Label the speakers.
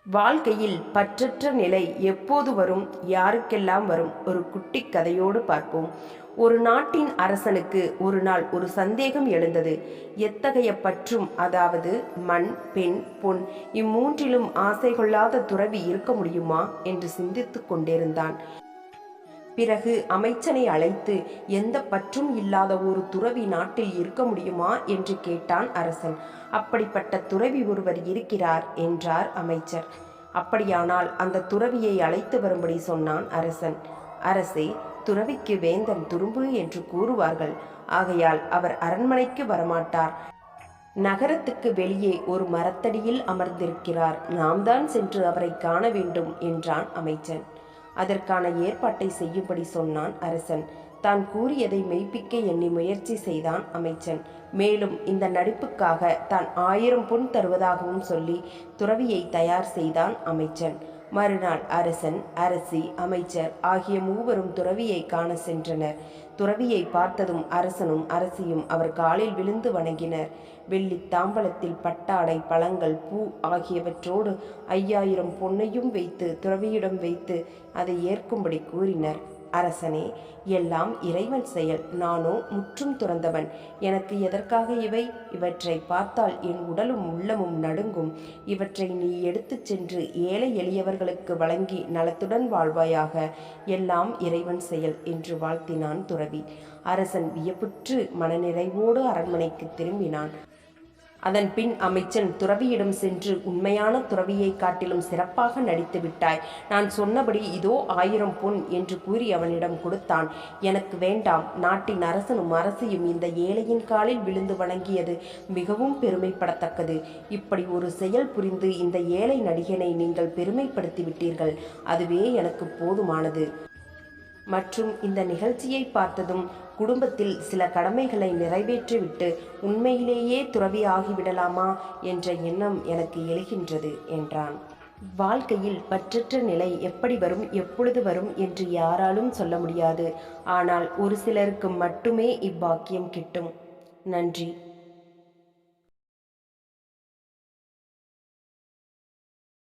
Speaker 1: வாழ்க்கையில் பற்றற்ற நிலை எப்போது வரும், யாருக்கெல்லாம் வரும்? ஒரு குட்டி கதையோடு பார்ப்போம். ஒரு நாட்டின் அரசனுக்கு ஒரு நாள் ஒரு சந்தேகம் எழுந்தது. எத்தகைய பற்றும், அதாவது மண், பெண், பொன், இம்மூன்றிலும் ஆசை கொள்ளாத துறவி இருக்க முடியுமா என்று சிந்தித்துக் கொண்டிருந்தான். பிறகு அமைச்சனை அழைத்து, எந்த பற்றும் இல்லாத ஒரு துறவி நாட்டில் இருக்க முடியுமா என்று கேட்டான் அரசன். அப்படிப்பட்ட துறவி ஒருவர் இருக்கிறார் என்றார் அமைச்சர். அப்படியானால் அந்த துறவியை அழைத்து வரும்படி சொன்னான் அரசன். அரசே, துறவிக்கு வேந்தன் துரும்பு என்று கூறுவார்கள். ஆகையால் அவர் அரண்மனைக்கு வரமாட்டார். நகரத்துக்கு வெளியே ஒரு மரத்தடியில் அமர்ந்திருக்கிறார். நாம் தான் சென்று அவரை காண வேண்டும் என்றான் அமைச்சன். அதற்கான ஏற்பாட்டை செய்யும்படி சொன்னான் அரசன். தான் கூறியதை மெய்ப்பிக்க எண்ணி முயற்சி செய்தான் அமைச்சன். மேலும் இந்த நடிப்புக்காக தான் 1000 பொன் தருவதாகவும் சொல்லி துறவியை தயார் செய்தான் அமைச்சன். மறுநாள் அரசன், அரசி, அமைச்சர் ஆகிய மூவரும் துறவியை காண சென்றனர். துறவியை பார்த்ததும் அரசனும் அரசியும் அவர் காலில் விழுந்து வணங்கினர். வெள்ளி தாம்பலத்தில் பட்டாடை, பழங்கள், பூ ஆகியவற்றோடு 5000 பொன்னையும் வைத்து துறவியிடம் வைத்து அதை ஏற்கும்படி கூறினர். அரசனே, எல்லாம் இறைவன் செயல். நானோ முற்றும் துறந்தவன். எனக்கு எதற்காக இவை? இவற்றை பார்த்தால் என் உடலும் உள்ளமும் நடுங்கும். இவற்றை நீ எடுத்துச் சென்று ஏழை எளியவர்களுக்கு வழங்கி நலத்துடன் வாழ்வாயாக. எல்லாம் இறைவன் செயல் என்று வாழ்த்தினான் துறவி. அரசன் வியப்புற்று மனநிறைவோடு அரண்மனைக்கு திரும்பினான். அதன் பின் அமைச்சன் துறவியிடம் சென்று, உண்மையான துறவியை காட்டிலும் சிறப்பாக நடித்து விட்டாய். நான் சொன்னபடி இதோ 1000 பொன் என்று கூறி அவனிடம் கொடுத்தான். எனக்கு வேண்டாம். நாட்டின் அரசனும் அரசியும் இந்த ஏழையின் காலில் விழுந்து வணங்கியது மிகவும் பெருமைப்படத்தக்கது. இப்படி ஒரு செயல் புரிந்து இந்த ஏழை நடிகனை நீங்கள் பெருமைப்படுத்தி விட்டீர்கள். அதுவே எனக்கு போதுமானது. மற்றும் இந்த நிகழ்ச்சியை பார்த்ததும் குடும்பத்தில் சில கடமைகளை நிறைவேற்றிவிட்டு உண்மையிலேயே துறவி ஆகிவிடலாமா என்ற எண்ணம் எனக்கு எழுகின்றது என்றான். வாழ்க்கையில் பற்றற்ற நிலை எப்படி வரும், எப்பொழுது வரும் என்று யாராலும் சொல்ல முடியாது. ஆனால் ஒரு சிலருக்கு மட்டுமே இப்பாக்கியம் கிட்டும். நன்றி.